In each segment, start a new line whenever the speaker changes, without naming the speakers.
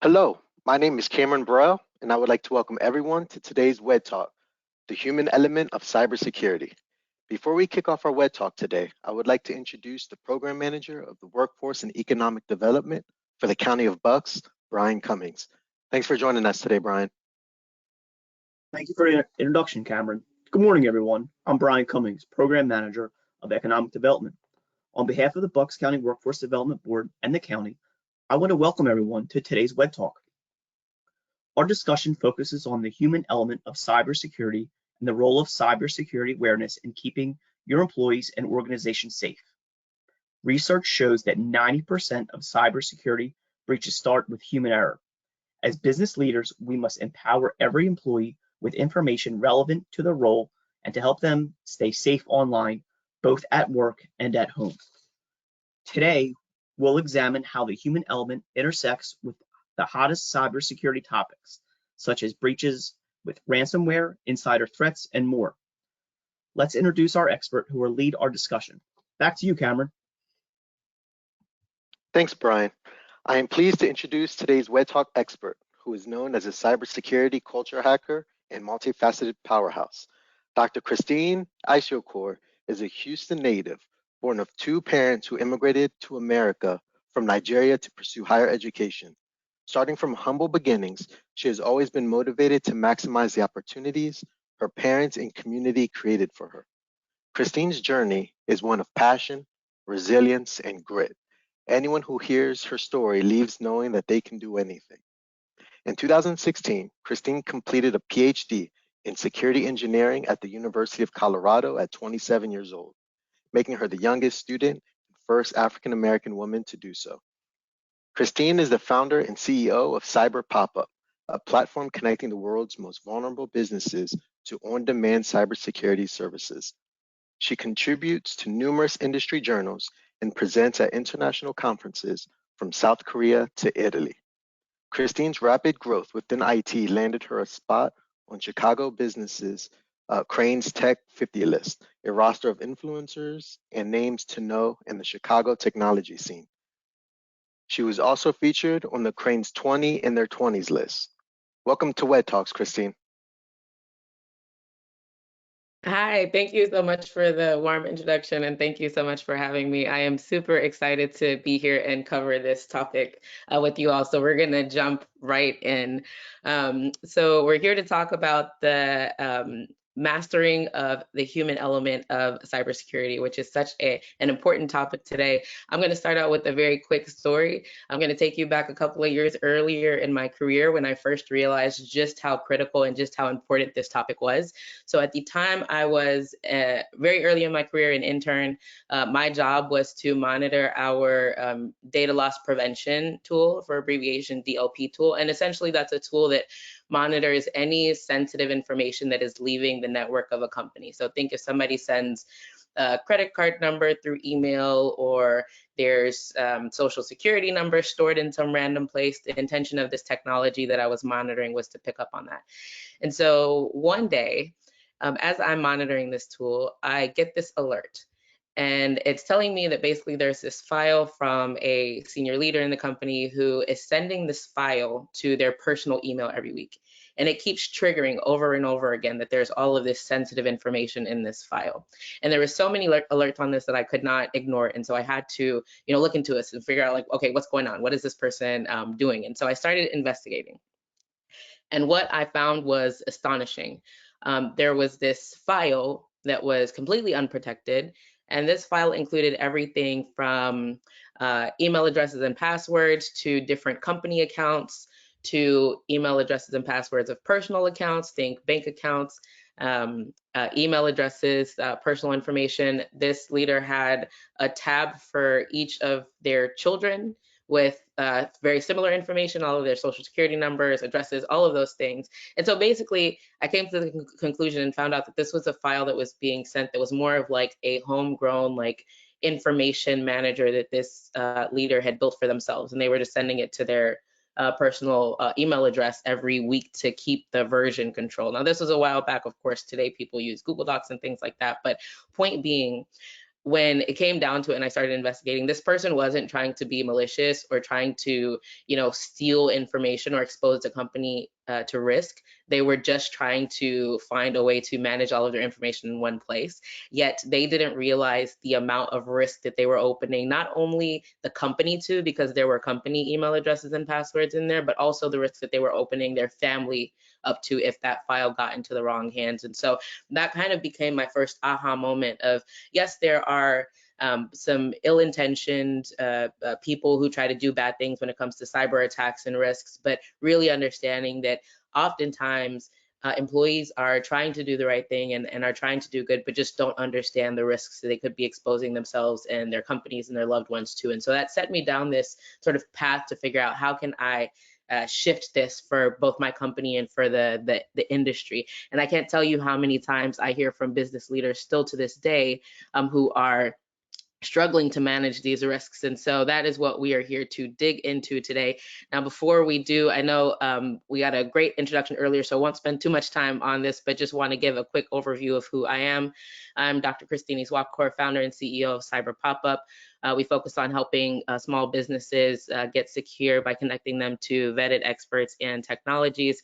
Hello, my name is Cameron Burrell, and I would like to welcome everyone to today's WED Talk, the human element of cybersecurity. Before we kick off our WED Talk today, I would like to introduce the Program Manager of the Workforce and Economic Development for the County of Bucks, Brian Cummings. Thanks for joining us today, Brian.
Thank you for the introduction, Cameron. Good morning, everyone. I'm Brian Cummings, Program Manager of Economic Development. On behalf of the Bucks County Workforce Development Board and the county, I want to welcome everyone to today's WED Talk. Our discussion focuses on the human element of cybersecurity and the role of cybersecurity awareness in keeping your employees and organizations safe. Research shows that 90% of cybersecurity breaches start with human error. As business leaders, we must empower every employee with information relevant to their role and to help them stay safe online, both at work and at home. Today, we'll examine how the human element intersects with the hottest cybersecurity topics, such as breaches with ransomware, insider threats, and more. Let's introduce our expert who will lead our discussion. Back to you, Cameron.
Thanks, Brian. I am pleased to introduce today's WED Talk expert, who is known as a cybersecurity culture hacker and multifaceted powerhouse. Dr. Christine Izuakor is a Houston native, born of two parents who immigrated to America from Nigeria to pursue higher education. Starting from humble beginnings, she has always been motivated to maximize the opportunities her parents and community created for her. Christine's journey is one of passion, resilience, and grit. Anyone who hears her story leaves knowing that they can do anything. In 2016, Christine completed a PhD in security engineering at the University of Colorado at 27 years old, making her the youngest student and first African-American woman to do so. Christine is the founder and CEO of Cyber Pop-Up, a platform connecting the world's most vulnerable businesses to on-demand cybersecurity services. She contributes to numerous industry journals and presents at international conferences from South Korea to Italy. Christine's rapid growth within IT landed her a spot on Chicago businesses Crain's Tech 50 list, a roster of influencers and names to know in the Chicago technology scene. She was also featured on the Crain's 20 in their 20s list. Welcome to WED Talks, Christine.
Hi, thank you so much for the warm introduction, and thank you so much for having me. I am super excited to be here and cover this topic with you all. So we're going to jump right in. So we're here to talk about the mastering of the human element of cybersecurity, which is such an important topic today. I'm going to start out with a very quick story. I'm going to take you back a couple of years earlier in my career when I first realized just how critical and just how important this topic was. So at the time I was very early in my career, an intern. My job was to monitor our data loss prevention tool, for abbreviation DLP tool. And essentially that's a tool that monitors any sensitive information that is leaving the network of a company. So think if somebody sends a credit card number through email, or there's social security number stored in some random place, the intention of this technology that I was monitoring was to pick up on that. And so one day, as I'm monitoring this tool, I get this alert. And it's telling me that basically there's this file from a senior leader in the company who is sending this file to their personal email every week. And it keeps triggering over and over again that there's all of this sensitive information in this file. And there were so many alerts on this that I could not ignore it. And so I had to, look into this and figure out, like, okay, what's going on? What is this person doing? And so I started investigating. And what I found was astonishing. There was this file that was completely unprotected. And this file included everything from email addresses and passwords to different company accounts, to email addresses and passwords of personal accounts, think bank accounts, email addresses, personal information. This leader had a tab for each of their children with very similar information, all of their social security numbers, addresses, all of those things. And so basically, I came to the conclusion and found out that this was a file that was being sent that was more of like a homegrown, like, information manager that this leader had built for themselves. And they were just sending it to their personal email address every week to keep the version control. Now, this was a while back. Of course, today people use Google Docs and things like that. But point being, when it came down to it and I started investigating, this person wasn't trying to be malicious or trying to, steal information or expose the company to risk. They were just trying to find a way to manage all of their information in one place. Yet they didn't realize the amount of risk that they were opening, not only the company to, because there were company email addresses and passwords in there, but also the risk that they were opening their family up to if that file got into the wrong hands. And so that kind of became my first aha moment of, yes, there are some ill-intentioned people who try to do bad things when it comes to cyber attacks and risks, but really understanding that oftentimes employees are trying to do the right thing and are trying to do good, but just don't understand the risks that they could be exposing themselves and their companies and their loved ones to. And so that set me down this sort of path to figure out how can I shift this for both my company and for the industry. And I can't tell you how many times I hear from business leaders still to this day who are struggling to manage these risks. And so that is what we are here to dig into today. Now, before we do, I know we got a great introduction earlier, so I won't spend too much time on this, but just want to give a quick overview of who I am. I'm Dr. Christine Izuakor, founder and CEO of Cyber Popup. We focus on helping small businesses get secure by connecting them to vetted experts and technologies.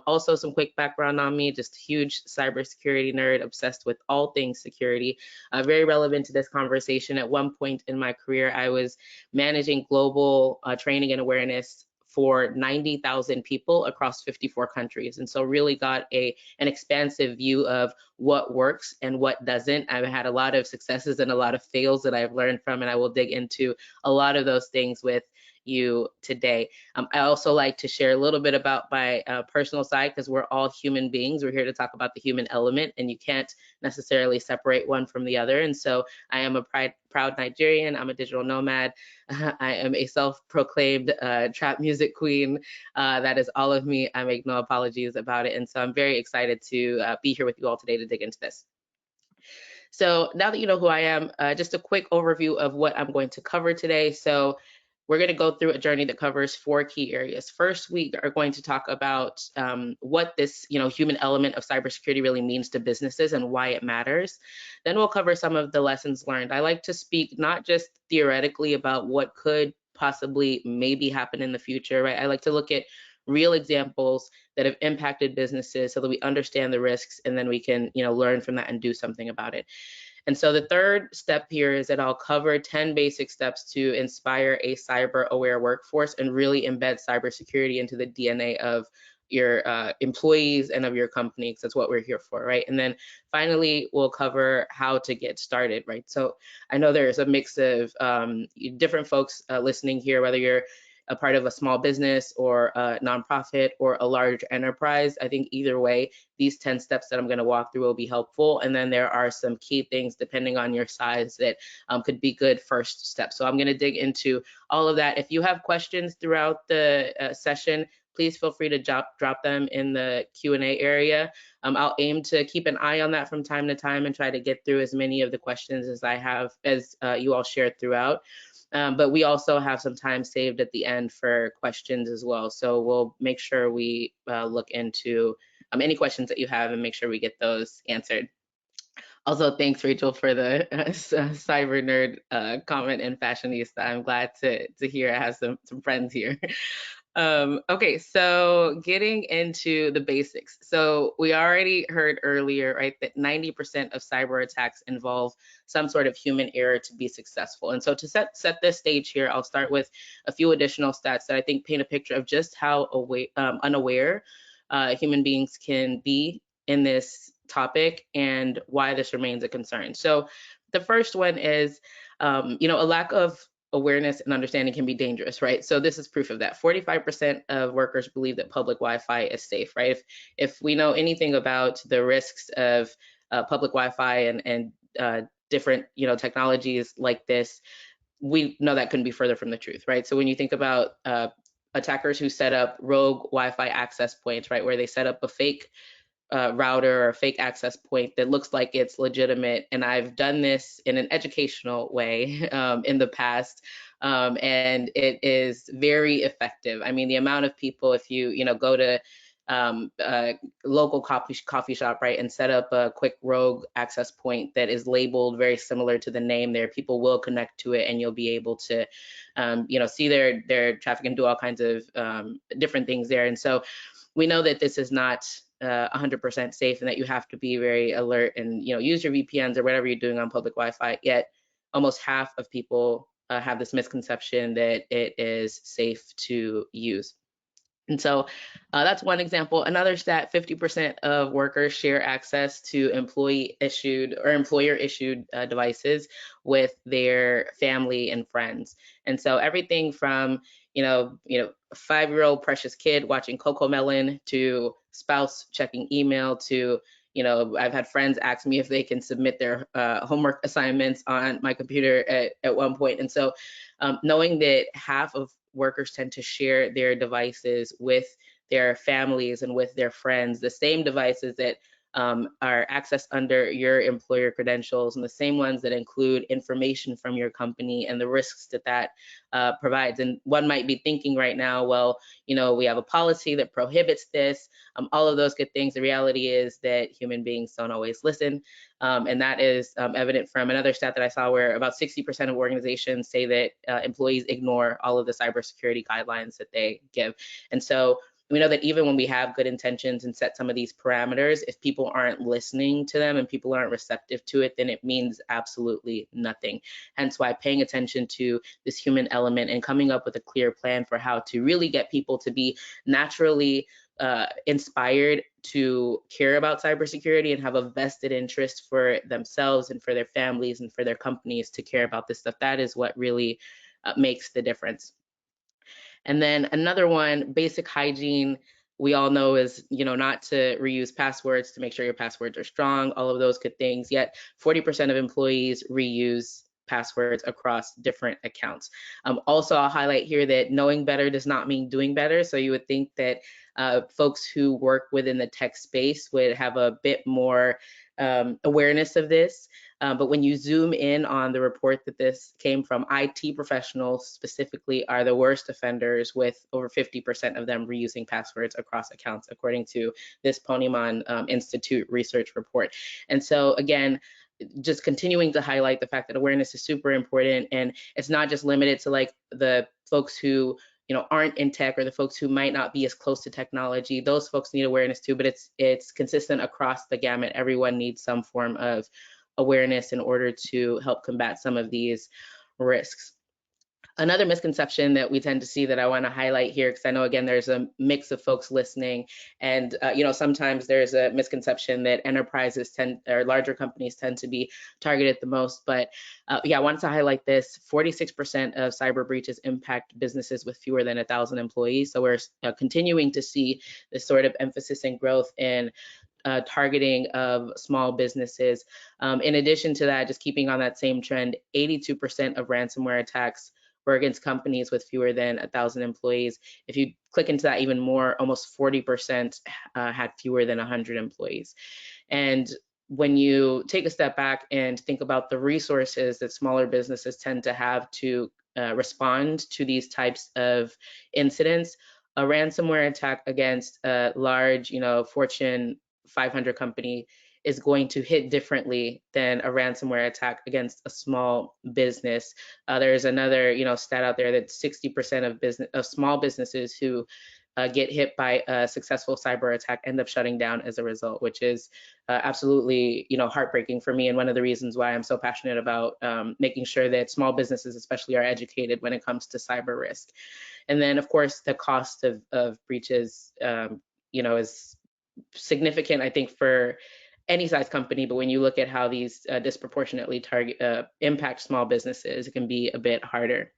Also, some quick background on me, just a huge cybersecurity nerd, obsessed with all things security. Very relevant to this conversation. At one point in my career, I was managing global training and awareness for 90,000 people across 54 countries. And so really got an expansive view of what works and what doesn't. I've had a lot of successes and a lot of fails that I've learned from, and I will dig into a lot of those things with you today. I also like to share a little bit about my personal side, because we're all human beings. We're here to talk about the human element, and you can't necessarily separate one from the other. And so I am a proud Nigerian. I'm a digital nomad. I am a self-proclaimed trap music queen. That is all of me. I make no apologies about it. And so I'm very excited to be here with you all today to dig into this. So now that you know who I am, just a quick overview of what I'm going to cover today. So we're going to go through a journey that covers 4 key areas. First, we are going to talk about what this human element of cybersecurity really means to businesses and why it matters. Then we'll cover some of the lessons learned. I like to speak not just theoretically about what could possibly maybe happen in the future, right? I like to look at real examples that have impacted businesses so that we understand the risks, and then we can learn from that and do something about it. And so the third step here is that I'll cover 10 basic steps to inspire a cyber-aware workforce and really embed cybersecurity into the DNA of your employees and of your company, because that's what we're here for, right? And then finally, we'll cover how to get started, right? So I know there's a mix of different folks listening here, whether you're a part of a small business or a nonprofit or a large enterprise. I think either way, these 10 steps that I'm going to walk through will be helpful. And then there are some key things depending on your size that could be good first steps. So I'm going to dig into all of that. If you have questions throughout the session, please feel free to drop them in the Q&A area. I'll aim to keep an eye on that from time to time and try to get through as many of the questions as I have, as you all shared throughout. But we also have some time saved at the end for questions as well. So we'll make sure we look into any questions that you have and make sure we get those answered. Also, thanks, Rachel, for the cyber nerd comment and fashionista. I'm glad to hear I have some friends here. Okay, so getting into the basics. So we already heard earlier, right, that 90% of cyber attacks involve some sort of human error to be successful. And so to set this stage here, I'll start with a few additional stats that I think paint a picture of just how unaware human beings can be in this topic and why this remains a concern. So the first one is, a lack of awareness and understanding can be dangerous, right? So this is proof of that. 45% of workers believe that public Wi-Fi is safe, right? If we know anything about the risks of public Wi-Fi and different, technologies like this, we know that couldn't be further from the truth, right? So when you think about attackers who set up rogue Wi-Fi access points, right, where they set up a fake router or a fake access point that looks like it's legitimate. And I've done this in an educational way in the past, and it is very effective. I mean, the amount of people, if you go to local coffee shop, right, and set up a quick rogue access point that is labeled very similar to the name there, people will connect to it, and you'll be able to, see their traffic and do all kinds of different things there. And so we know that this is not 100% safe, and that you have to be very alert and use your VPNs or whatever you're doing on public Wi-Fi. Yet almost half of people have this misconception that it is safe to use. And so that's one example. Another stat, 50% of workers share access to employee-issued or employer-issued devices with their family and friends. And so everything from, a 5-year-old precious kid watching Cocomelon to spouse checking email to, I've had friends ask me if they can submit their homework assignments on my computer at one point. And so knowing that half of workers tend to share their devices with their families and with their friends, the same devices that are accessed under your employer credentials, and the same ones that include information from your company and the risks that provides. And one might be thinking right now, well, we have a policy that prohibits this, all of those good things. The reality is that human beings don't always listen. And that is evident from another stat that I saw, where about 60% of organizations say that employees ignore all of the cybersecurity guidelines that they give. And so we know that even when we have good intentions and set some of these parameters, if people aren't listening to them and people aren't receptive to it, then it means absolutely nothing. Hence why paying attention to this human element and coming up with a clear plan for how to really get people to be naturally inspired to care about cybersecurity and have a vested interest for themselves and for their families and for their companies to care about this stuff. That is what really makes the difference. And then another one, basic hygiene, we all know is, not to reuse passwords, to make sure your passwords are strong, all of those good things. Yet 40% of employees reuse passwords across different accounts. Also, I'll highlight here that knowing better does not mean doing better. So you would think that folks who work within the tech space would have a bit more awareness of this. But when you zoom in on the report that this came from, IT professionals specifically are the worst offenders, with over 50% of them reusing passwords across accounts, according to this Ponemon Institute research report. And so again, just continuing to highlight the fact that awareness is super important, and it's not just limited to like the folks who aren't in tech or the folks who might not be as close to technology. Those folks need awareness too, but it's consistent across the gamut. Everyone needs some form of awareness in order to help combat some of these risks. Another misconception that we tend to see that I want to highlight here, because I know, again, there's a mix of folks listening, and sometimes there's a misconception that enterprises or larger companies tend to be targeted the most. But yeah, I wanted to highlight this. 46% of cyber breaches impact businesses with fewer than 1,000 employees. So we're continuing to see this sort of emphasis and growth in targeting of small businesses. In addition to that, just keeping on that same trend, 82% of ransomware attacks were against companies with fewer than 1,000 employees. If you click into that even more, almost 40% had fewer than 100 employees. And when you take a step back and think about the resources that smaller businesses tend to have to respond to these types of incidents, a ransomware attack against a large, Fortune 500 company is going to hit differently than a ransomware attack against a small business. There's another, stat out there that 60% of small businesses who get hit by a successful cyber attack end up shutting down as a result, which is absolutely, heartbreaking for me, and one of the reasons why I'm so passionate about making sure that small businesses especially are educated when it comes to cyber risk. And then, of course, the cost of breaches, is significant, I think, for any size company, but when you look at how these disproportionately impact small businesses, it can be a bit harder.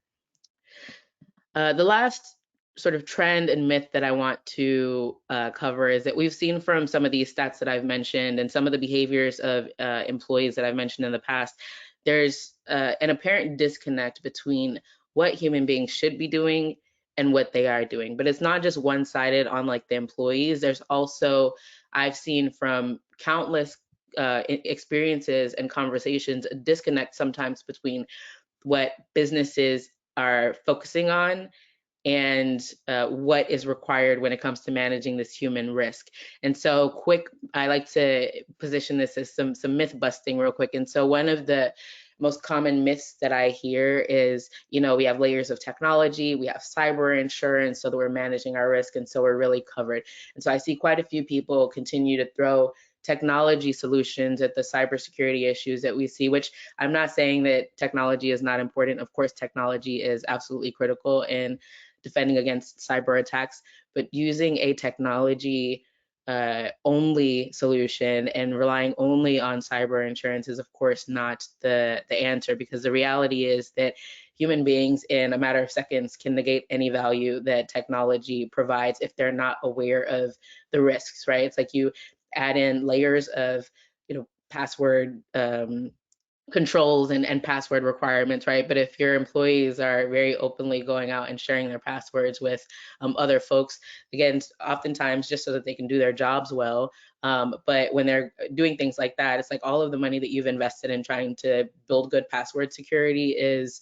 The last sort of trend and myth that I want to cover is that we've seen from some of these stats that I've mentioned and some of the behaviors of employees that I've mentioned in the past, there's an apparent disconnect between what human beings should be doing and what they are doing. But it's not just one-sided on like the employees. There's also, I've seen from countless experiences and conversations, a disconnect sometimes between what businesses are focusing on and what is required when it comes to managing this human risk. And so I like to position this as some myth busting real quick. And so one of the most common myths that I hear is, we have layers of technology, we have cyber insurance, so that we're managing our risk, and so we're really covered. And so I see quite a few people continue to throw technology solutions at the cybersecurity issues that we see, which I'm not saying that technology is not important. Of course, technology is absolutely critical in defending against cyber attacks, but using a technology only solution and relying only on cyber insurance is of course not the answer, because the reality is that human beings in a matter of seconds can negate any value that technology provides if they're not aware of the risks, right? It's like you add in layers of password controls and password requirements, right? But if your employees are very openly going out and sharing their passwords with other folks, again, oftentimes just so that they can do their jobs well. But when they're doing things like that, it's like all of the money that you've invested in trying to build good password security is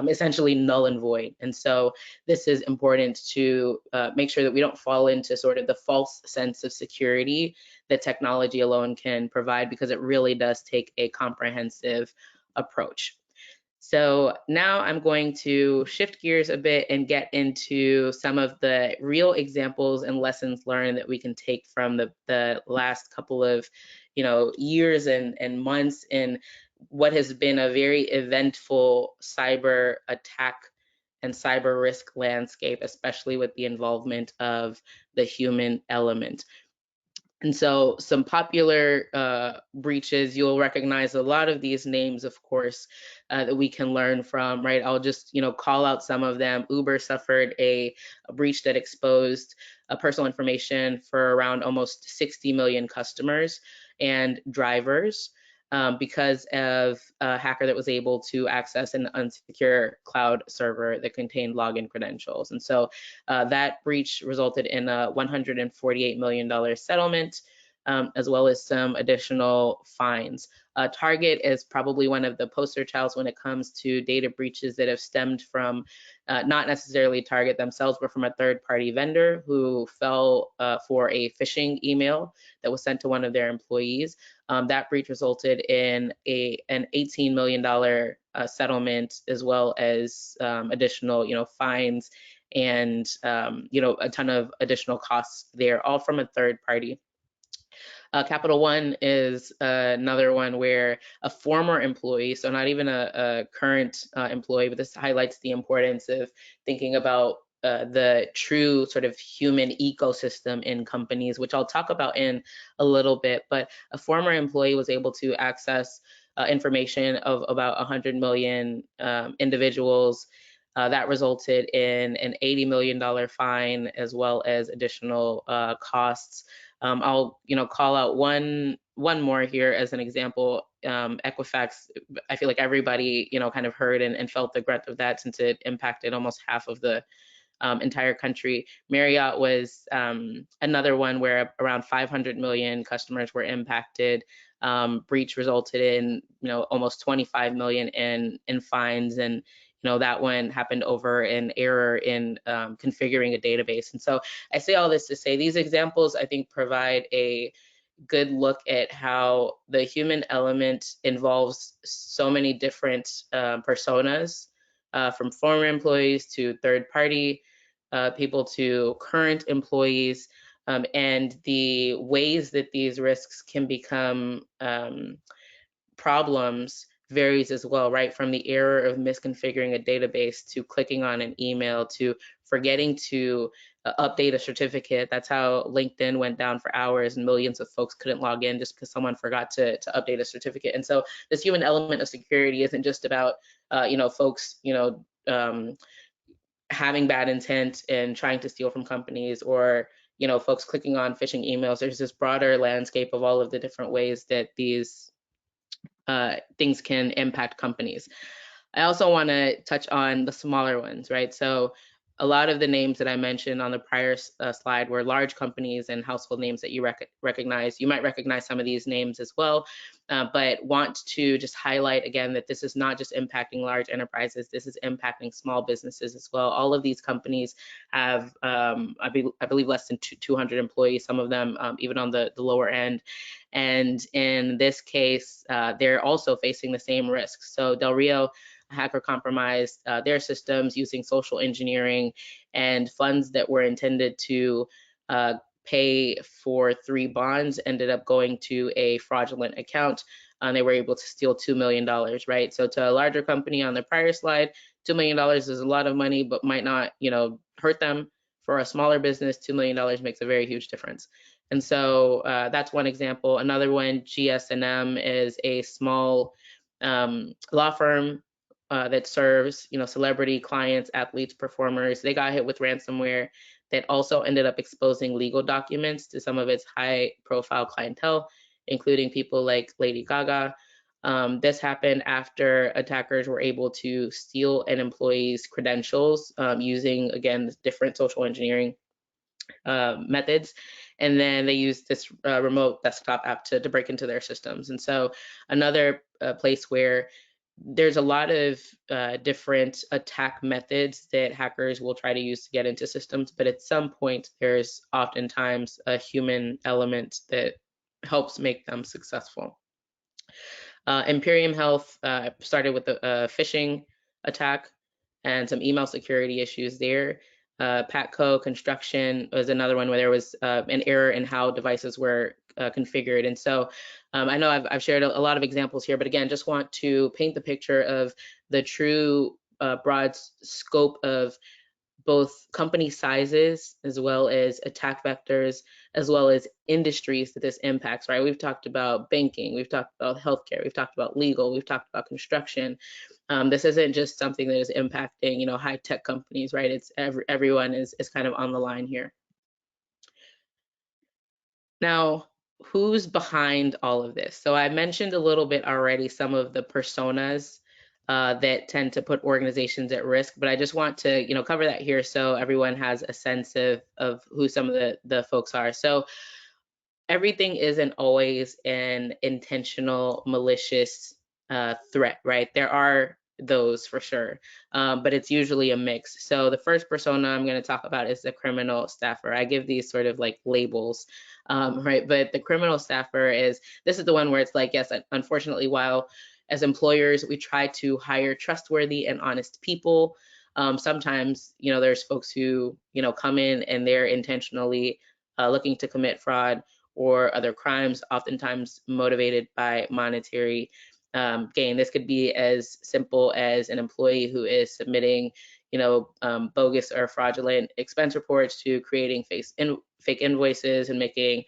essentially null and void. And so this is important to make sure that we don't fall into sort of the false sense of security that technology alone can provide, because it really does take a comprehensive approach. So now I'm going to shift gears a bit and get into some of the real examples and lessons learned that we can take from the last couple of years and months in what has been a very eventful cyber attack and cyber risk landscape, especially with the involvement of the human element. And so some popular breaches, you'll recognize a lot of these names, of course, that we can learn from, right? I'll just, call out some of them. Uber suffered a breach that exposed personal information for around almost 60 million customers and drivers because of a hacker that was able to access an unsecure cloud server that contained login credentials. And so that breach resulted in a $148 million settlement, as well as some additional fines. Target is probably one of the poster childs when it comes to data breaches that have stemmed from not necessarily Target themselves, but from a third-party vendor who fell for a phishing email that was sent to one of their employees. That breach resulted in an $18 million settlement, as well as additional, fines and a ton of additional costs there, all from a third party. Capital One is another one where a former employee, so not even a current employee, but this highlights the importance of thinking about the true sort of human ecosystem in companies, which I'll talk about in a little bit. But a former employee was able to access information of about 100 million individuals. That resulted in an $80 million fine, as well as additional costs. I'll call out one more here as an example. Equifax, I feel like everybody kind of heard and felt the brunt of that, since it impacted almost half of the entire country. Marriott was another one where around 500 million customers were impacted. Breach resulted in almost 25 million in fines, and that one happened over an error in configuring a database. And so I say all this to say these examples, I think, provide a good look at how the human element involves so many different personas, from former employees to third party people to current employees, and the ways that these risks can become problems varies as well, right? From the error of misconfiguring a database to clicking on an email to forgetting to update a certificate. That's how LinkedIn went down for hours and millions of folks couldn't log in just because someone forgot to update a certificate. And so this human element of security isn't just about, folks, having bad intent and trying to steal from companies, or folks clicking on phishing emails. There's this broader landscape of all of the different ways that these things can impact companies. I also want to touch on the smaller ones, right? So a lot of the names that I mentioned on the prior slide were large companies and household names that you recognize. You might recognize some of these names as well, but want to just highlight again that this is not just impacting large enterprises, this is impacting small businesses as well. All of these companies have, I believe, less than 200 employees, some of them even on the lower end. And in this case, they're also facing the same risks. So Del Rio hacker compromised their systems using social engineering, and funds that were intended to pay for 3 bonds ended up going to a fraudulent account, and they were able to steal $2 million, right? So to a larger company on the prior slide, $2 million is a lot of money, but might not, hurt them. For a smaller business, $2 million makes a very huge difference. And so that's one example. Another one, GS&M, is a small law firm that serves, celebrity clients, athletes, performers. They got hit with ransomware that also ended up exposing legal documents to some of its high-profile clientele, including people like Lady Gaga. This happened after attackers were able to steal an employee's credentials using, again, different social engineering methods, and then they used this remote desktop app to break into their systems. And so another place where there's a lot of different attack methods that hackers will try to use to get into systems, but at some point there's oftentimes a human element that helps make them successful. Imperium Health started with a phishing attack and some email security issues there. Patco Construction was another one where there was an error in how devices were configured. And so I know I've shared a lot of examples here, but again, just want to paint the picture of the true broad scope of both company sizes as well as attack vectors, as well as industries that this impacts, right? We've talked about banking, we've talked about healthcare, we've talked about legal, we've talked about construction. This isn't just something that is impacting, high tech companies, right? It's everyone is kind of on the line here. Now, who's behind all of this? So I mentioned a little bit already some of the personas that tend to put organizations at risk, but I just want to, cover that here so everyone has a sense of who some of the folks are. So everything isn't always an intentional, malicious threat, right? There are those for sure, but it's usually a mix. So the first persona I'm going to talk about is the criminal staffer. I give these sort of like labels, right? But the criminal staffer this is the one where it's like, yes, unfortunately, while as employers, we try to hire trustworthy and honest people, sometimes, there's folks who, come in and they're intentionally looking to commit fraud or other crimes, oftentimes motivated by monetary gain. This could be as simple as an employee who is submitting, bogus or fraudulent expense reports, to creating fake invoices and making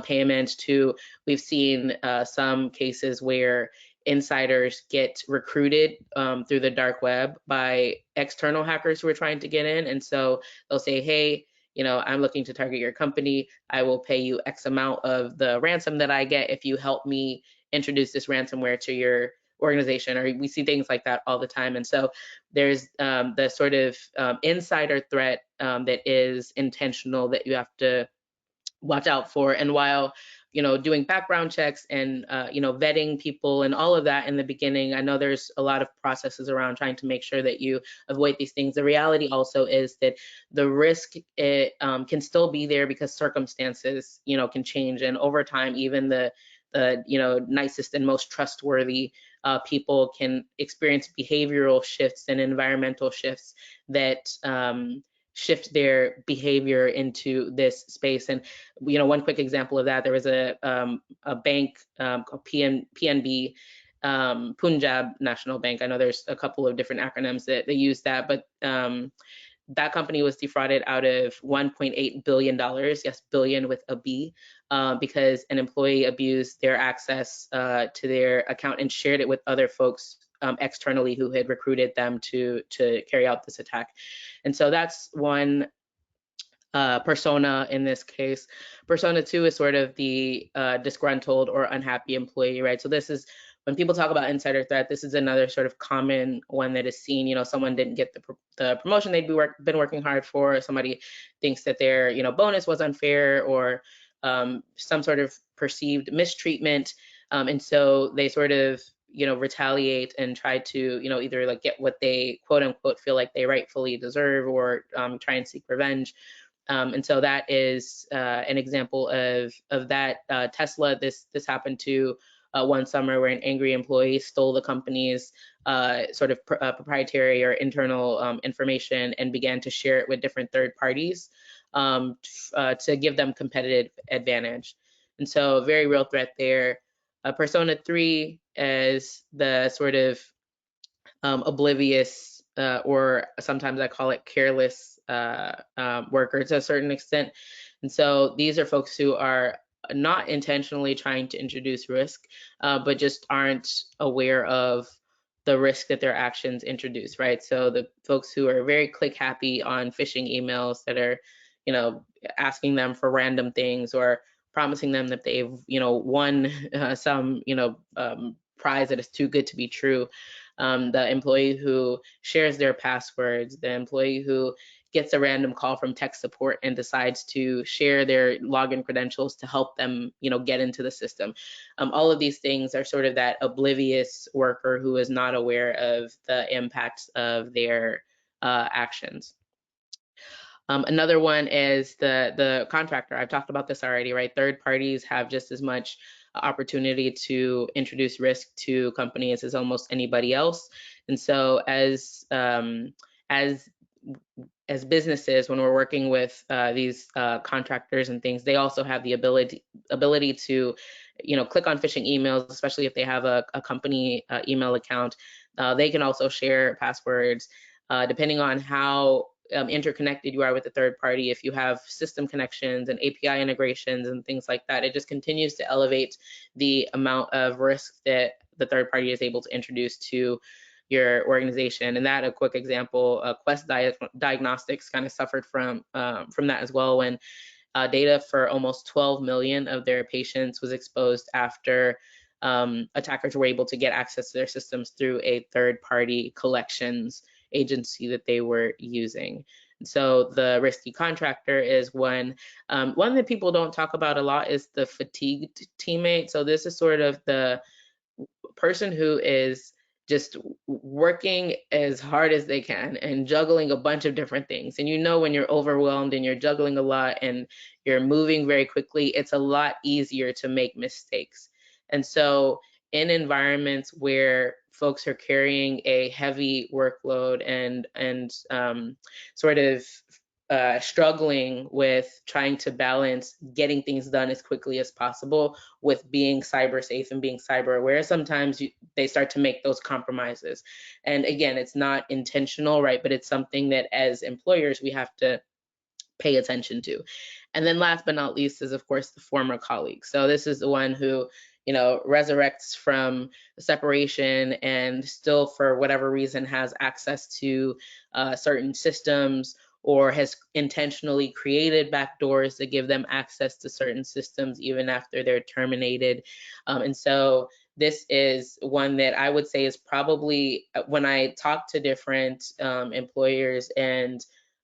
payments, to we've seen some cases where insiders get recruited through the dark web by external hackers who are trying to get in. And so they'll say, hey, I'm looking to target your company. I will pay you X amount of the ransom that I get if you help me introduce this ransomware to your organization. Or we see things like that all the time. And so there's the sort of insider threat that is intentional that you have to watch out for. And while doing background checks and vetting people and all of that in the beginning, I know there's a lot of processes around trying to make sure that you avoid these things. The reality also is that the risk can still be there because circumstances can change, and over time even the nicest and most trustworthy people can experience behavioral shifts and environmental shifts that shift their behavior into this space. And one quick example of that, there was a bank called PNB, Punjab National Bank. I know there's a couple of different acronyms that they use that, but that company was defrauded out of $1.8 billion, yes, billion with a B, because an employee abused their access to their account and shared it with other folks externally who had recruited them to carry out this attack. And so that's one persona in this case. Persona 2 is sort of the disgruntled or unhappy employee, right? So this is when people talk about insider threat, this is another sort of common one that is seen. You know, someone didn't get the promotion they'd been working hard for, or somebody thinks that their, you know, bonus was unfair, or some sort of perceived mistreatment. And so they sort of, you know, retaliate and try to, you know, either like get what they quote unquote feel like they rightfully deserve, or try and seek revenge. And so that is an example of that. Tesla, this happened to one summer, where an angry employee stole the company's sort of proprietary or internal information and began to share it with different third parties to give them competitive advantage. And so a very real threat there. Persona 3 is the sort of oblivious, or sometimes I call it careless worker to a certain extent. And so these are folks who are not intentionally trying to introduce risk, but just aren't aware of the risk that their actions introduce, right? So the folks who are very click happy on phishing emails that are, you know, asking them for random things, or promising them that they've, you know, won some, you know, prize that is too good to be true. The employee who shares their passwords, the employee who gets a random call from tech support and decides to share their login credentials to help them, you know, get into the system. All of these things are sort of that oblivious worker who is not aware of the impacts of their actions. Another one is the contractor. I've talked about this already, right? Third parties have just as much opportunity to introduce risk to companies as almost anybody else. And so as businesses, when we're working with these contractors and things, they also have the ability to, you know, click on phishing emails, especially if they have a company email account. They can also share passwords, depending on how interconnected you are with the third party. If you have system connections and API integrations and things like that, it just continues to elevate the amount of risk that the third party is able to introduce to your organization. And that, a quick example, Quest Diagnostics kind of suffered from that as well, when data for almost 12 million of their patients was exposed after attackers were able to get access to their systems through a third-party collections agency that they were using. And so the risky contractor is one that people don't talk about a lot, is the fatigued teammate. So this is sort of the person who is just working as hard as they can and juggling a bunch of different things. And you know, when you're overwhelmed and you're juggling a lot and you're moving very quickly, it's a lot easier to make mistakes. And so in environments where folks are carrying a heavy workload and sort of struggling with trying to balance getting things done as quickly as possible with being cyber safe and being cyber aware, sometimes they start to make those compromises. And again, it's not intentional, right? But it's something that as employers, we have to pay attention to. And then last but not least is, of course, the former colleague. So this is the one who, you know, resurrects from separation and still, for whatever reason, has access to certain systems, or has intentionally created backdoors to give them access to certain systems even after they're terminated. And so this is one that I would say is probably, when I talk to different employers and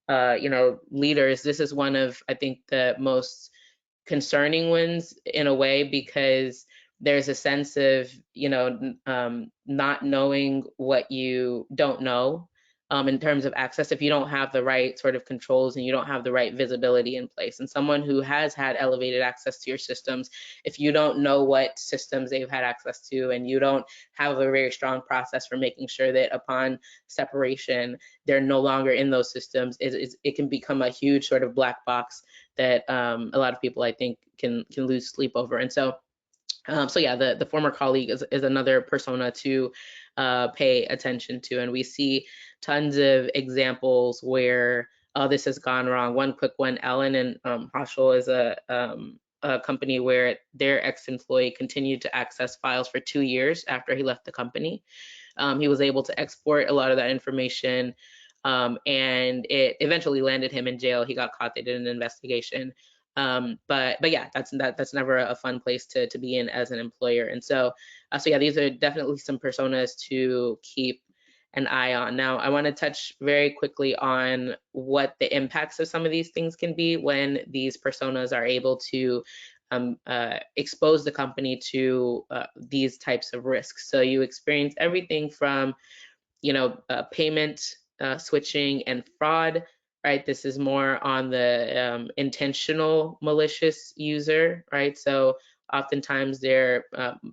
you know, leaders, this is one of, I think, the most concerning ones in a way, because there's a sense of, you know, not knowing what you don't know in terms of access, if you don't have the right sort of controls and you don't have the right visibility in place. And someone who has had elevated access to your systems, if you don't know what systems they've had access to, and you don't have a very strong process for making sure that upon separation, they're no longer in those systems, it can become a huge sort of black box that a lot of people, I think, can lose sleep over. And so so yeah, the former colleague is another persona to pay attention to. And we see tons of examples where this has gone wrong. One quick one, Allen and Hoschel is a company where their ex-employee continued to access files for 2 years after he left the company. He was able to export a lot of that information, and it eventually landed him in jail. He got caught, they did an investigation. But yeah, that's never a fun place to be in as an employer. And so yeah, these are definitely some personas to keep an eye on. Now, I want to touch very quickly on what the impacts of some of these things can be when these personas are able to expose the company to these types of risks. So you experience everything from, payment switching and fraud, right? This is more on the intentional malicious user, right? So oftentimes they're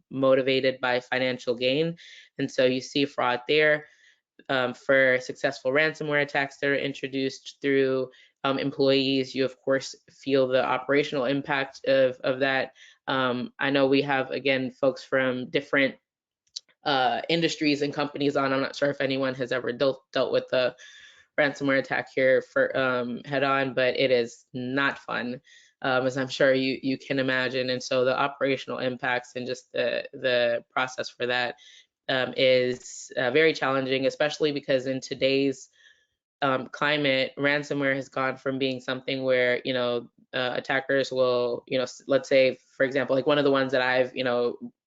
motivated by financial gain. And so you see fraud there. For successful ransomware attacks that are introduced through employees, you of course feel the operational impact of that. I know we have, again, folks from different industries and companies on. I'm not sure if anyone has ever dealt with a ransomware attack here for head on, but it is not fun, as I'm sure you can imagine. And so the operational impacts and just the process for that is very challenging, especially because in today's climate, ransomware has gone from being something where, attackers will, let's say, for example, like one of the ones that I've,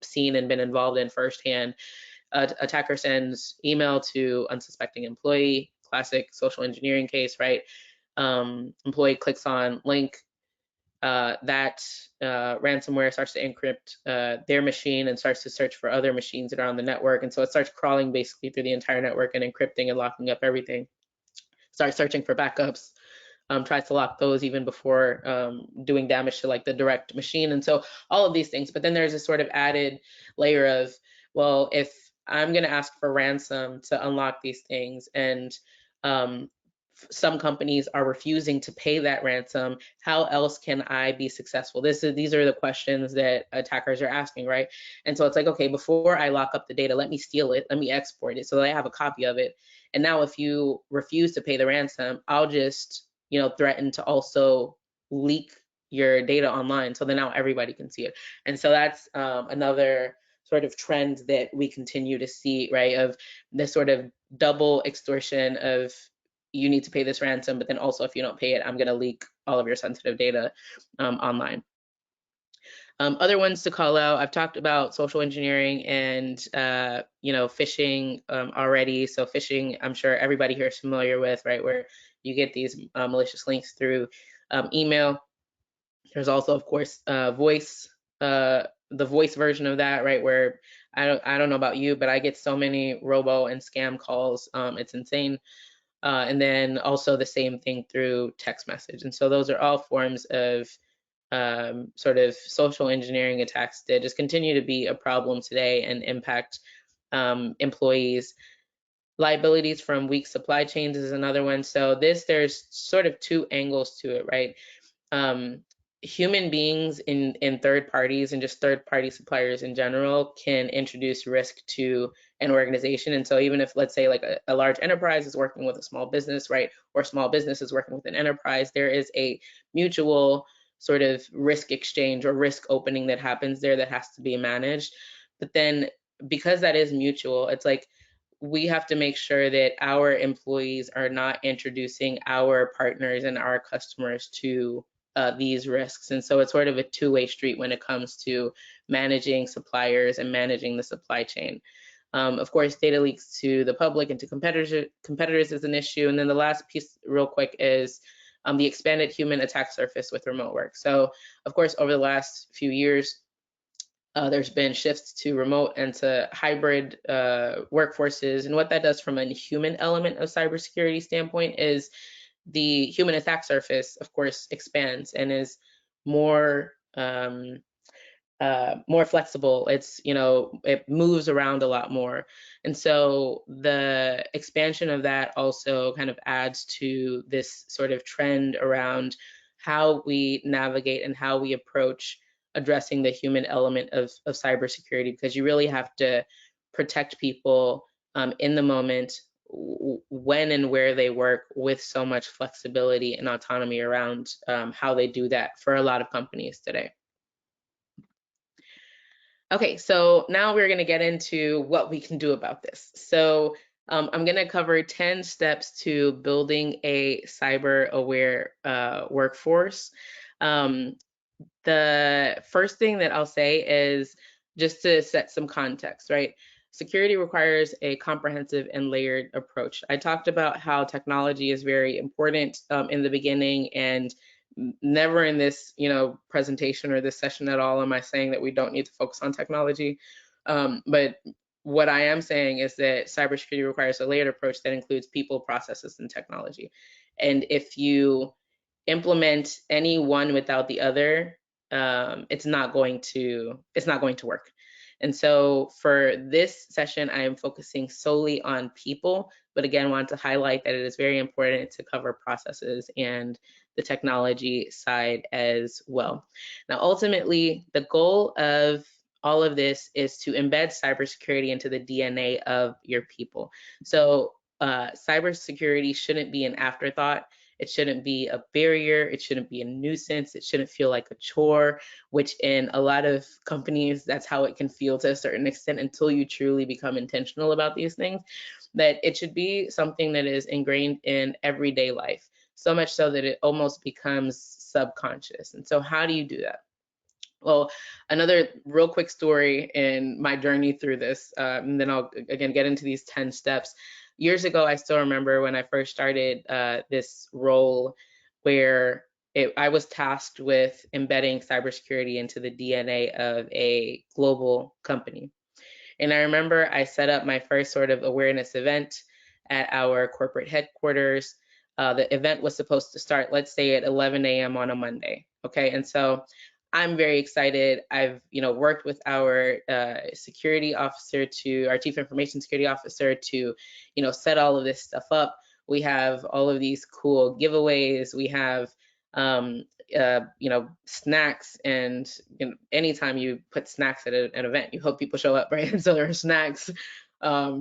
seen and been involved in firsthand, attacker sends email to unsuspecting employee, classic social engineering case, right? Employee clicks on link, that ransomware starts to encrypt their machine and starts to search for other machines that are on the network. And so it starts crawling basically through the entire network and encrypting and locking up everything. Starts searching for backups, tries to lock those even before doing damage to like the direct machine. And so all of these things. But then there's this sort of added layer of, well, if I'm going to ask for ransom to unlock these things and some companies are refusing to pay that ransom, how else can I be successful? These are the questions that attackers are asking, right? And so it's like, okay, before I lock up the data, let me steal it, let me export it so that I have a copy of it. And now if you refuse to pay the ransom, I'll just, threaten to also leak your data online so that now everybody can see it. And so that's another sort of trend that we continue to see, right, of this sort of double extortion of you need to pay this ransom, but then also if you don't pay it, I'm going to leak all of your sensitive data online. Other ones to call out, I've talked about social engineering and phishing already. So phishing, I'm sure everybody here is familiar with, right, where you get these malicious links through email. There's also, of course, voice, the voice version of that, right, where I don't know about you, but I get so many robo and scam calls. It's insane. And then also the same thing through text message. And so those are all forms of sort of social engineering attacks that just continue to be a problem today and impact employees. Liabilities from weak supply chains is another one. So there's sort of two angles to it, right? Human beings in third parties and just third party suppliers in general can introduce risk to an organization. And so even if, let's say, like a large enterprise is working with a small business, right, or small business is working with an enterprise, there is a mutual sort of risk exchange or risk opening that happens there that has to be managed. But then because that is mutual, it's like we have to make sure that our employees are not introducing our partners and our customers to these risks. And so it's sort of a two-way street when it comes to managing suppliers and managing the supply chain. Of course, data leaks to the public and to competitors is an issue. And then the last piece real quick is the expanded human attack surface with remote work. So of course, over the last few years, there's been shifts to remote and to hybrid workforces. And what that does from a human element of cybersecurity standpoint is the human attack surface, of course, expands and is more more flexible. It's, it moves around a lot more. And so the expansion of that also kind of adds to this sort of trend around how we navigate and how we approach addressing the human element of cybersecurity, because you really have to protect people in the moment, when and where they work, with so much flexibility and autonomy around how they do that for a lot of companies today. Okay, so now we're going to get into what we can do about this. So I'm going to cover 10 steps to building a cyber aware workforce. The first thing that I'll say is just to set some context, right? Security requires a comprehensive and layered approach. I talked about how technology is very important in the beginning, and never in this, presentation or this session at all am I saying that we don't need to focus on technology. But what I am saying is that cybersecurity requires a layered approach that includes people, processes, and technology. And if you implement any one without the other, it's not going to work. And so for this session, I am focusing solely on people, but again, want to highlight that it is very important to cover processes and the technology side as well. Now, ultimately, the goal of all of this is to embed cybersecurity into the DNA of your people. So cybersecurity shouldn't be an afterthought. It shouldn't be a barrier. It shouldn't be a nuisance. It shouldn't feel like a chore, which in a lot of companies, that's how it can feel to a certain extent until you truly become intentional about these things. That it should be something that is ingrained in everyday life, so much so that it almost becomes subconscious. And so how do you do that? Well, another real quick story in my journey through this, and then I'll again get into these 10 steps. Years ago, I still remember when I first started this role where I was tasked with embedding cybersecurity into the DNA of a global company. And I remember I set up my first sort of awareness event at our corporate headquarters. The event was supposed to start, let's say, at 11 a.m. on a Monday. Okay, and so I'm very excited. I've worked with our security officer to our chief information security officer to set all of this stuff up. We have all of these cool giveaways. We have snacks, and anytime you put snacks at an event, you hope people show up, right? And so there are snacks,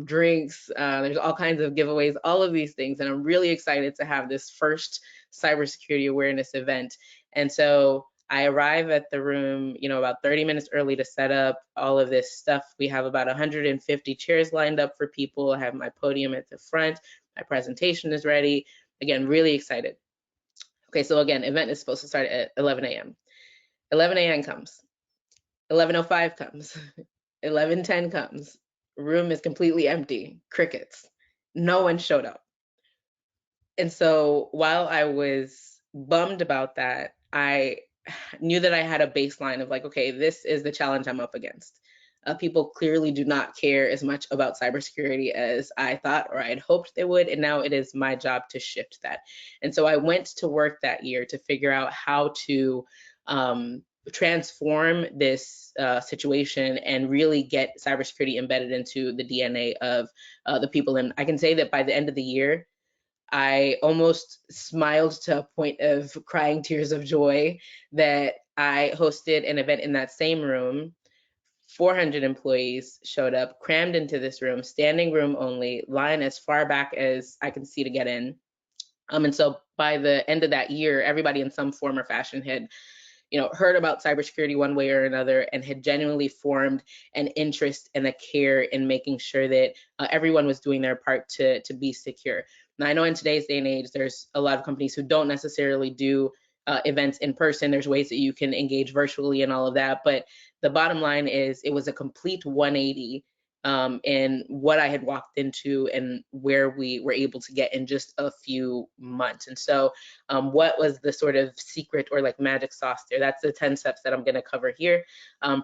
drinks, there's all kinds of giveaways, all of these things. And I'm really excited to have this first cybersecurity awareness event. And so I arrive at the room, about 30 minutes early to set up all of this stuff. We have about 150 chairs lined up for people. I have my podium at the front. My presentation is ready. Again, really excited. Okay, so again, event is supposed to start at 11 a.m. 11 a.m. comes. 11:05 comes. 11:10 comes. Room is completely empty. Crickets. No one showed up. And so while I was bummed about that, I knew that I had a baseline of like, okay, this is the challenge I'm up against. People clearly do not care as much about cybersecurity as I thought or I had hoped they would, and now it is my job to shift that. And so I went to work that year to figure out how to transform this situation and really get cybersecurity embedded into the DNA of the people. And I can say that by the end of the year, I almost smiled to a point of crying tears of joy that I hosted an event in that same room. 400 employees showed up, crammed into this room, standing room only, line as far back as I can see to get in. And so by the end of that year, everybody in some form or fashion had heard about cybersecurity one way or another and had genuinely formed an interest and a care in making sure that everyone was doing their part to be secure. Now, I know in today's day and age, there's a lot of companies who don't necessarily do events in person. There's ways that you can engage virtually and all of that. But the bottom line is it was a complete 180 in what I had walked into and where we were able to get in just a few months. And so what was the sort of secret or like magic sauce there? That's the 10 steps that I'm going to cover here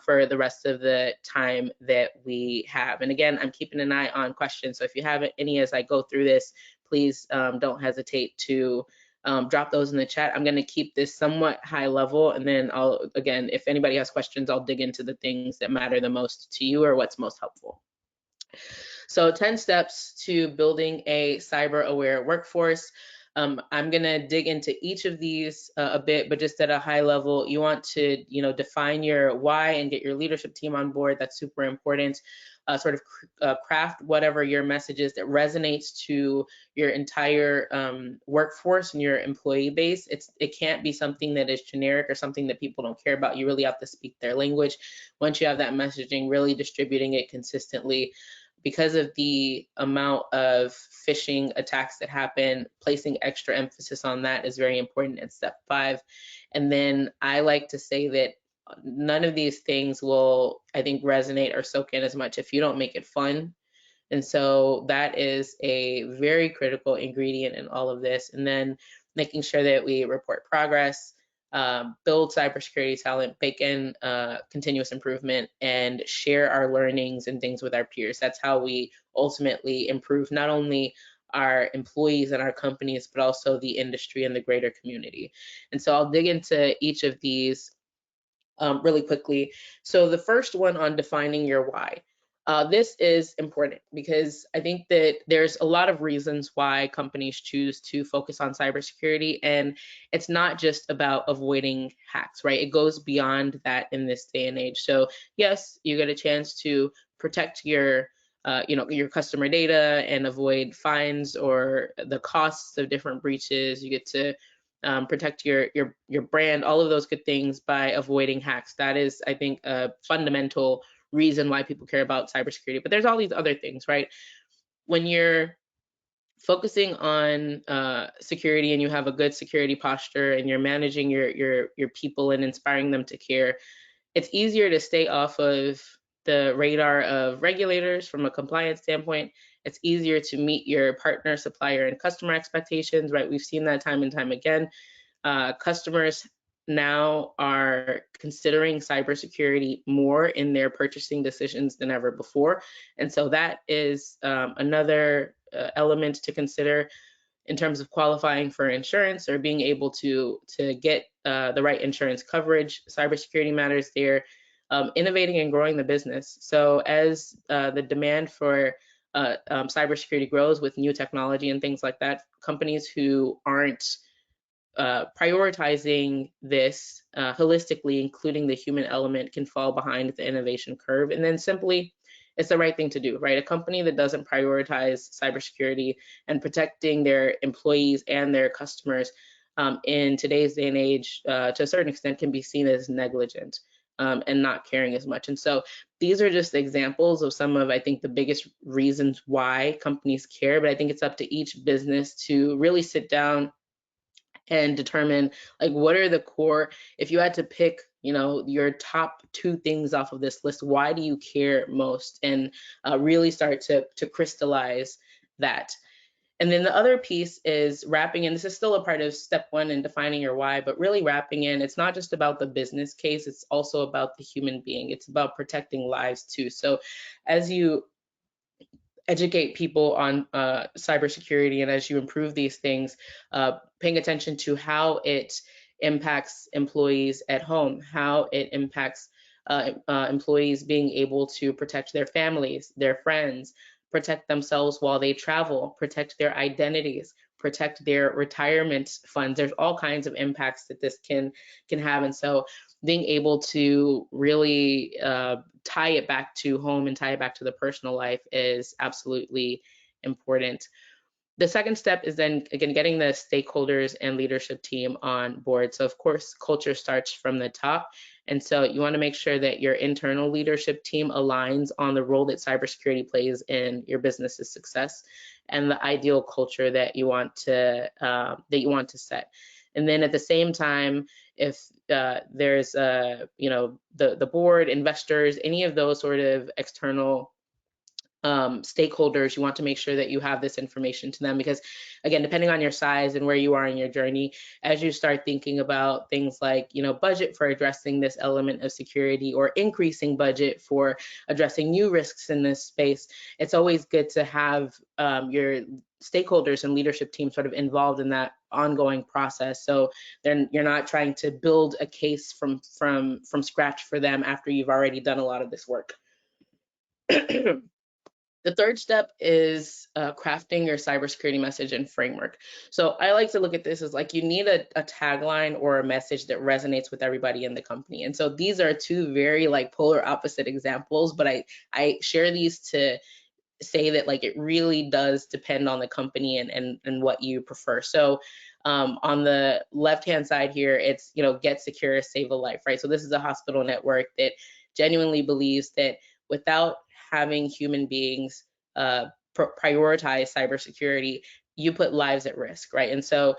for the rest of the time that we have. And again, I'm keeping an eye on questions. So if you have any as I go through this, please don't hesitate to drop those in the chat. I'm going to keep this somewhat high level, and then again, if anybody has questions, I'll dig into the things that matter the most to you or what's most helpful. So 10 steps to building a cyber aware workforce. I'm going to dig into each of these a bit, but just at a high level, you want to, define your why and get your leadership team on board. That's super important. Sort of craft whatever your message is that resonates to your entire workforce and your employee base. It can't be something that is generic or something that people don't care about. You really have to speak their language. Once you have that messaging, really distributing it consistently. because of the amount of phishing attacks that happen, placing extra emphasis on that is very important at step 5. And then I like to say that none of these things will, I think, resonate or soak in as much if you don't make it fun. And so that is a very critical ingredient in all of this. And then making sure that we report progress, build cybersecurity talent, bake in continuous improvement, and share our learnings and things with our peers. That's how we ultimately improve not only our employees and our companies, but also the industry and the greater community. And so I'll dig into each of these really quickly. So the first one on defining your why. This is important because I think that there's a lot of reasons why companies choose to focus on cybersecurity, and it's not just about avoiding hacks, right? It goes beyond that in this day and age. So yes, you get a chance to protect your your customer data and avoid fines or the costs of different breaches. You get to protect your brand, all of those good things by avoiding hacks. That is, I think, a fundamental reason why people care about cybersecurity. But there's all these other things, right? When you're focusing on security and you have a good security posture and you're managing your people and inspiring them to care, it's easier to stay off of the radar of regulators from a compliance standpoint. It's easier to meet your partner, supplier, and customer expectations, right? We've seen that time and time again. Customers now are considering cybersecurity more in their purchasing decisions than ever before. And so that is another element to consider in terms of qualifying for insurance or being able to get the right insurance coverage. Cybersecurity matters there. Innovating and growing the business. So as the demand for cybersecurity grows with new technology and things like that, companies who aren't prioritizing this holistically, including the human element, can fall behind the innovation curve. And then simply, it's the right thing to do, right? A company that doesn't prioritize cybersecurity and protecting their employees and their customers in today's day and age, to a certain extent, can be seen as negligent and not caring as much. And so these are just examples of some of, I think, the biggest reasons why companies care. But I think it's up to each business to really sit down and determine, like, what are the core, if you had to pick, your top 2 things off of this list, why do you care most? And really start to crystallize that. And then the other piece is wrapping in. This is still a part of step 1 in defining your why, but really wrapping in, it's not just about the business case, it's also about the human being. It's about protecting lives too. So as you educate people on cybersecurity, and as you improve these things, paying attention to how it impacts employees at home, how it impacts employees being able to protect their families, their friends, protect themselves while they travel, protect their identities, protect their retirement funds. There's all kinds of impacts that this can have. And so being able to really tie it back to home and tie it back to the personal life is absolutely important. The second step is then, again, getting the stakeholders and leadership team on board. So of course, culture starts from the top. And so you want to make sure that your internal leadership team aligns on the role that cybersecurity plays in your business's success and the ideal culture that you want to set. And then at the same time, if there's the board, investors, any of those sort of external stakeholders, you want to make sure that you have this information to them, because again, depending on your size and where you are in your journey, as you start thinking about things like budget for addressing this element of security or increasing budget for addressing new risks in this space, it's always good to have your stakeholders and leadership team sort of involved in that ongoing process, so then you're not trying to build a case from scratch for them after you've already done a lot of this work. The third step is crafting your cybersecurity message and framework. So I like to look at this as like you need a tagline or a message that resonates with everybody in the company. And so these are 2 very like polar opposite examples, but I share these to say that like it really does depend on the company and what you prefer. So on the left-hand side here, it's, get secure, save a life, right? So this is a hospital network that genuinely believes that without having human beings prioritize cybersecurity, you put lives at risk, right? And so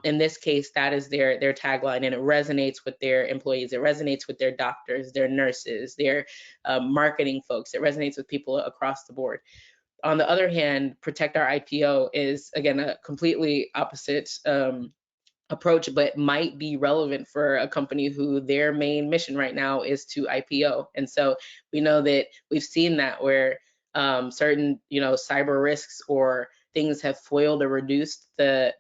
in this case, that is their tagline, and it resonates with their employees. It resonates with their doctors, their nurses, their marketing folks. It resonates with people across the board. On the other hand, protect our IPO is, again, a completely opposite approach, but might be relevant for a company who their main mission right now is to IPO. And so we know that we've seen that where certain, cyber risks or things have foiled or reduced the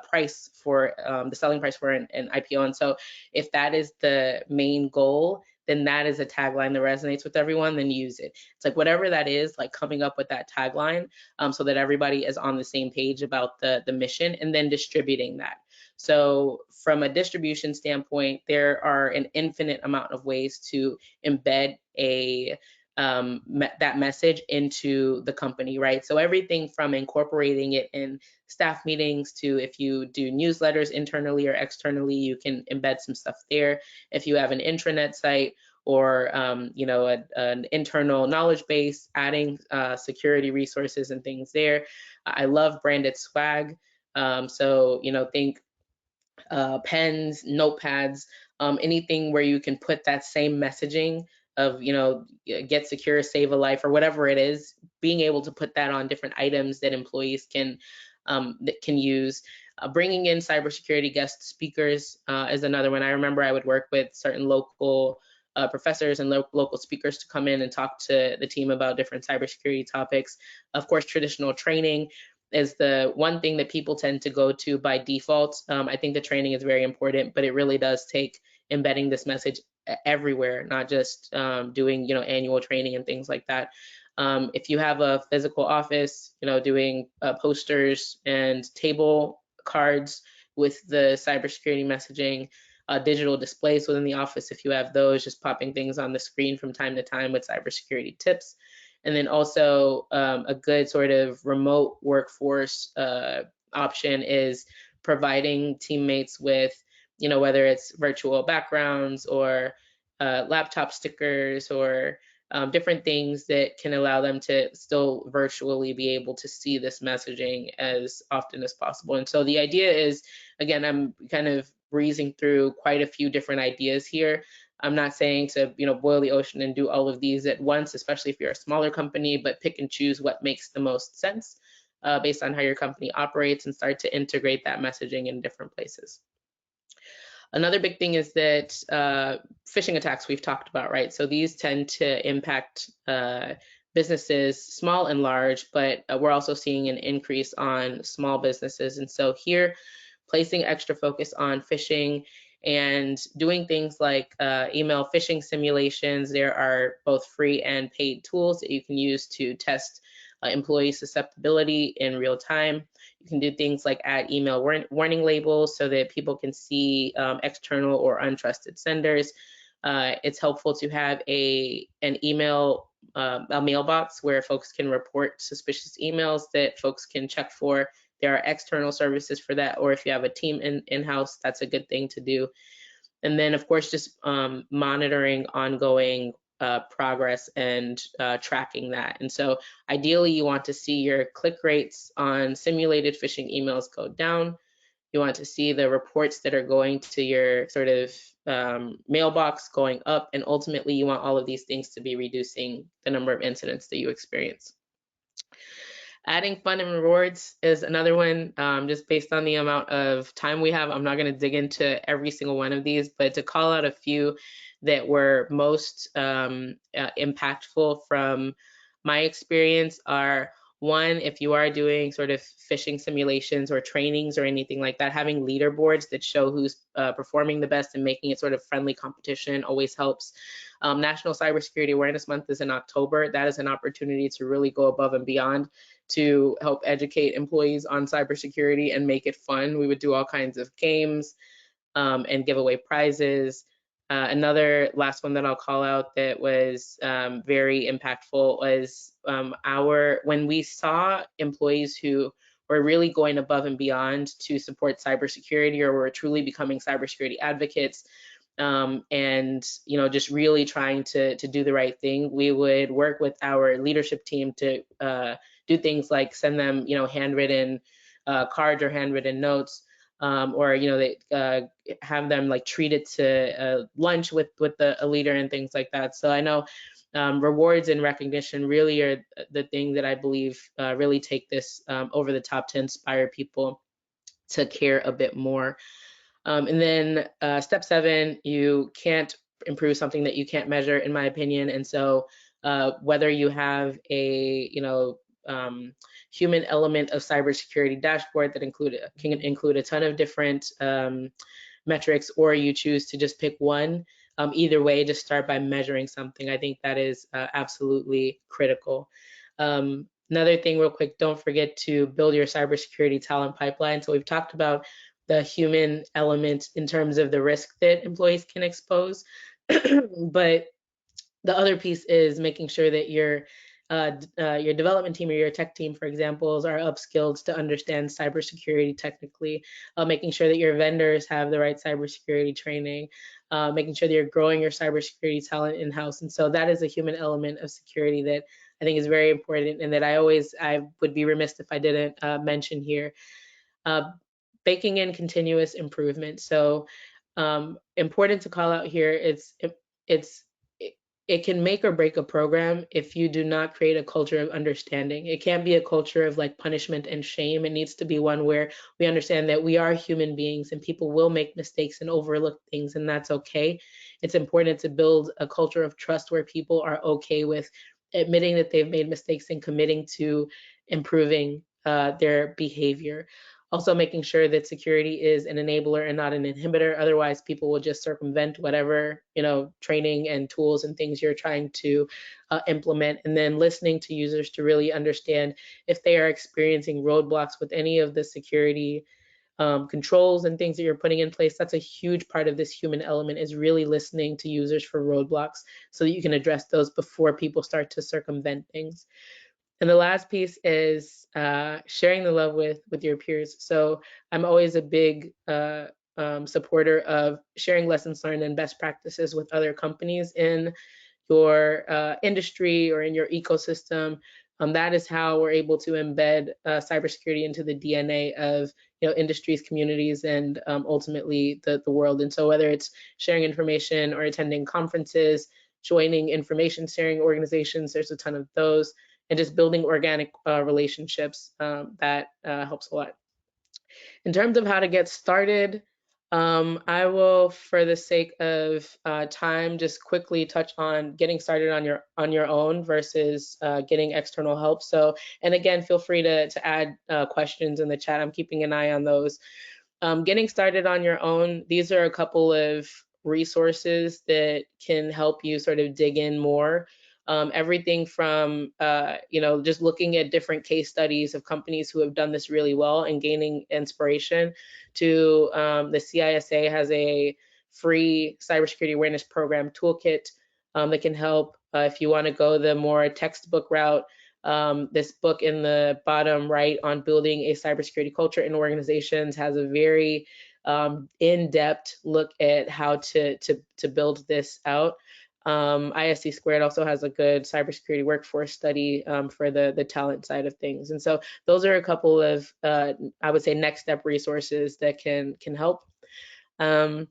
price for the selling price for an IPO. And so if that is the main goal, then that is a tagline that resonates with everyone, then use it. It's like whatever that is, like coming up with that tagline so that everybody is on the same page about the mission, and then distributing that. So from a distribution standpoint, there are an infinite amount of ways to embed that message into the company, right? So everything from incorporating it in staff meetings to if you do newsletters internally or externally, you can embed some stuff there. If you have an intranet site or an internal knowledge base, adding security resources and things there. I love branded swag. So think pens, notepads, anything where you can put that same messaging of, get secure, save a life, or whatever it is, being able to put that on different items that employees can use. Bringing in cybersecurity guest speakers is another one. I remember I would work with certain local professors and local speakers to come in and talk to the team about different cybersecurity topics. Of course, traditional training is the one thing that people tend to go to by default. I think the training is very important, but it really does take embedding this message everywhere, not just doing annual training and things like that. If you have a physical office, doing posters and table cards with the cybersecurity messaging, digital displays within the office, if you have those, just popping things on the screen from time to time with cybersecurity tips. And then also a good sort of remote workforce option is providing teammates with, whether it's virtual backgrounds or laptop stickers or different things that can allow them to still virtually be able to see this messaging as often as possible. And so the idea is, again, I'm kind of breezing through quite a few different ideas here. I'm not saying to, boil the ocean and do all of these at once, especially if you're a smaller company, but pick and choose what makes the most sense based on how your company operates and start to integrate that messaging in different places. Another big thing is that phishing attacks we've talked about, right? So these tend to impact businesses, small and large, but we're also seeing an increase on small businesses. And so here, placing extra focus on phishing and doing things like email phishing simulations. There are both free and paid tools that you can use to test employee susceptibility in real time. You can do things like add email warning labels so that people can see external or untrusted senders. It's helpful to have an email, a mailbox where folks can report suspicious emails that folks can check for. There are external services for that, or if you have a team in-house, that's a good thing to do. And then, of course, just monitoring ongoing progress and tracking that. And so ideally, you want to see your click rates on simulated phishing emails go down. You want to see the reports that are going to your sort of mailbox going up. And ultimately, you want all of these things to be reducing the number of incidents that you experience. Adding fun and rewards is another one, just based on the amount of time we have. I'm not going to dig into every single one of these, but to call out a few that were most impactful from my experience are, one, if you are doing sort of phishing simulations or trainings or anything like that, having leaderboards that show who's performing the best and making it sort of friendly competition always helps. National Cybersecurity Awareness Month is in October. That is an opportunity to really go above and beyond to help educate employees on cybersecurity and make it fun. We would do all kinds of games and give away prizes. Another last one that I'll call out that was very impactful was when we saw employees who were really going above and beyond to support cybersecurity or were truly becoming cybersecurity advocates. and just really trying to do the right thing. We would work with our leadership team to do things like send them handwritten cards or handwritten notes, or they have them like treated to lunch with a leader and things like that. So I know rewards and recognition really are the thing that I believe really take this over the top to inspire people to care a bit more. And then step 7, you can't improve something that you can't measure, in my opinion. And so whether you have a human element of cybersecurity dashboard that can include a ton of different metrics, or you choose to just pick one, either way, just start by measuring something. I think that is absolutely critical. Another thing real quick, don't forget to build your cybersecurity talent pipeline. So we've talked about the human element in terms of the risk that employees can expose, but the other piece is making sure that your development team or your tech team, for example, are upskilled to understand cybersecurity technically, making sure that your vendors have the right cybersecurity training, making sure that you're growing your cybersecurity talent in-house. And so that is a human element of security that I think is very important, and that I would be remiss if I didn't mention here. Baking in continuous improvement. So important to call out here, it can make or break a program if you do not create a culture of understanding. It can't be a culture of like punishment and shame. It needs to be one where we understand that we are human beings and people will make mistakes and overlook things, and that's okay. It's important to build a culture of trust where people are okay with admitting that they've made mistakes and committing to improving their behavior. Also making sure that security is an enabler and not an inhibitor. Otherwise, people will just circumvent whatever, training and tools and things you're trying to implement. And then listening to users to really understand if they are experiencing roadblocks with any of the security controls and things that you're putting in place. That's a huge part of this human element, is really listening to users for roadblocks so that you can address those before people start to circumvent things. And the last piece is sharing the love with your peers. So I'm always a big supporter of sharing lessons learned and best practices with other companies in your industry or in your ecosystem. That is how we're able to embed cybersecurity into the DNA of industries, communities, and ultimately the world. And so whether it's sharing information or attending conferences, joining information sharing organizations, there's a ton of those, and just building organic relationships, that helps a lot. In terms of how to get started, I will, for the sake of time, just quickly touch on getting started on your own versus getting external help. So, and again, feel free to add questions in the chat. I'm keeping an eye on those. Getting started on your own, these are a couple of resources that can help you sort of dig in more. Everything from just looking at different case studies of companies who have done this really well and gaining inspiration, to the CISA has a free cybersecurity awareness program toolkit that can help if you want to go the more textbook route. This book in the bottom right on building a cybersecurity culture in organizations has a very in-depth look at how to build this out. ISC Squared also has a good cybersecurity workforce study for the talent side of things. And so those are a couple of, I would say, next step resources that can help. And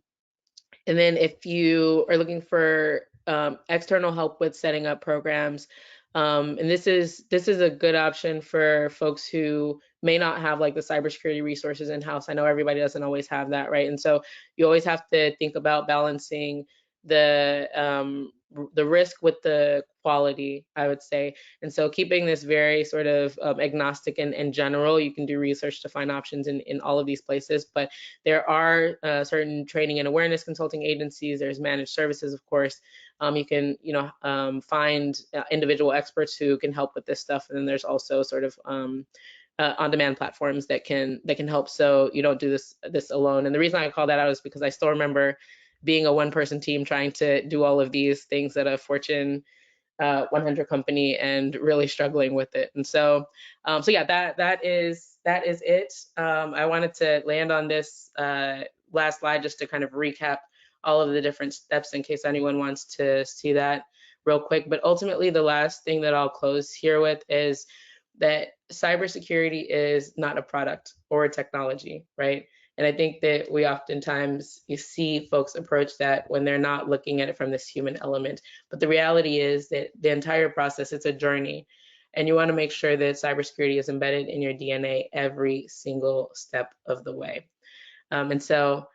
then if you are looking for external help with setting up programs, and this is a good option for folks who may not have like the cybersecurity resources in-house. I know everybody doesn't always have that, right? And so you always have to think about balancing the risk with the quality, I would say. And so keeping this very sort of agnostic and general, you can do research to find options in all of these places, but there are certain training and awareness consulting agencies. There's managed services, of course. You can find individual experts who can help with this stuff. And then there's also sort of on-demand platforms that can help, so you don't do this alone. And the reason I call that out is because I still remember being a one-person team trying to do all of these things at a Fortune 100 company and really struggling with it. And so, so yeah, that is it. I wanted to land on this last slide just to kind of recap all of the different steps in case anyone wants to see that real quick. But ultimately, the last thing that I'll close here with is that cybersecurity is not a product or a technology, right? And I think that we oftentimes you see folks approach that when they're not looking at it from this human element. But the reality is that the entire process, it's a journey. And you want to make sure that cybersecurity is embedded in your DNA every single step of the way. And so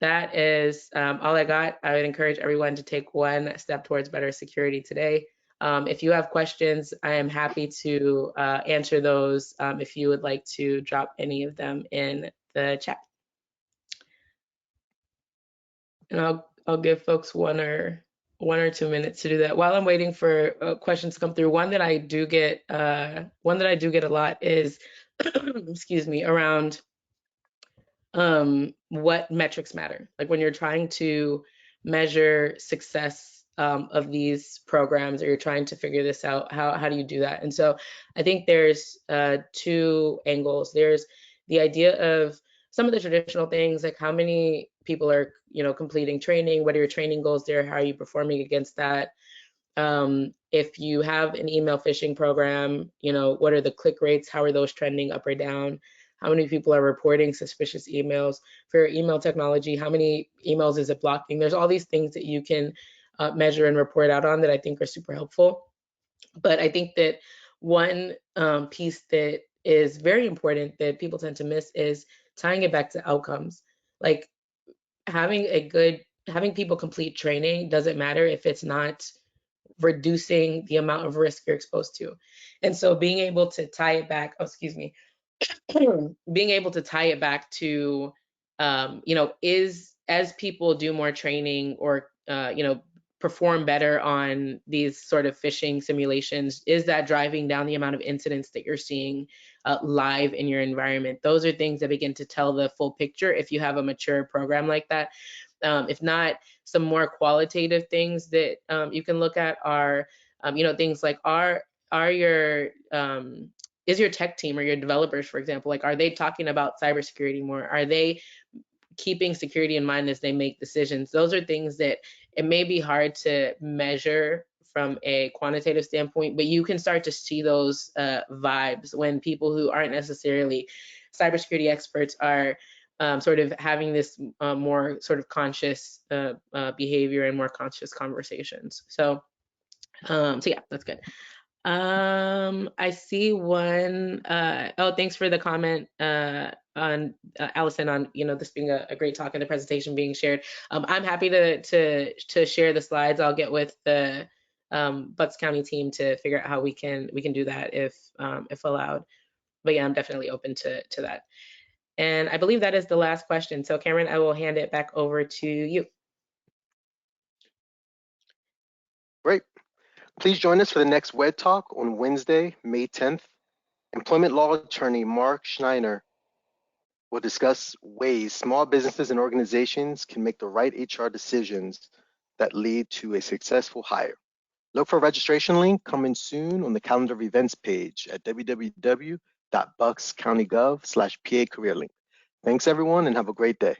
that is all I got. I would encourage everyone to take one step towards better security today. If you have questions, I am happy to answer those if you would like to drop any of them in the chat. And I'll give folks 1 or 2 minutes to do that. While I'm waiting for questions to come through, one that I do get a lot is, excuse me, around what metrics matter. Like when you're trying to measure success of these programs, or you're trying to figure this out, how do you do that? And so I think there's 2 angles. There's the idea of some of the traditional things, like how many people are, completing training, what are your training goals there, how are you performing against that? If you have an email phishing program, what are the click rates, how are those trending up or down? How many people are reporting suspicious emails? For your email technology, how many emails is it blocking? There's all these things that you can measure and report out on that I think are super helpful. But I think that one piece that is very important that people tend to miss is tying it back to outcomes. Like having people complete training doesn't matter if it's not reducing the amount of risk you're exposed to. And so being able to tie it back, being able to tie it back to, is as people do more training or, perform better on these sort of phishing simulations, is that driving down the amount of incidents that you're seeing live in your environment? Those are things that begin to tell the full picture if you have a mature program like that. If not, some more qualitative things that you can look at are, things like is your tech team or your developers, for example, like, are they talking about cybersecurity more? Are they keeping security in mind as they make decisions? Those are things that it may be hard to measure from a quantitative standpoint, but you can start to see those vibes when people who aren't necessarily cybersecurity experts are sort of having this more sort of conscious behavior and more conscious conversations. So yeah, that's good. I see one. Oh, thanks for the comment on Allison on this being a great talk and the presentation being shared. I'm happy to share the slides. I'll get with the Bucks County team to figure out how we can do that if allowed. But yeah, I'm definitely open to that. And I believe that is the last question. So Cameron, I will hand it back over to you.
Great. Please join us for the next WED Talk on Wednesday, May 10th. Employment law attorney Mark Schneider will discuss ways small businesses and organizations can make the right HR decisions that lead to a successful hire. Look for a registration link coming soon on the calendar of events page at www.buckscountygov/PA career link. Thanks everyone and have a great day.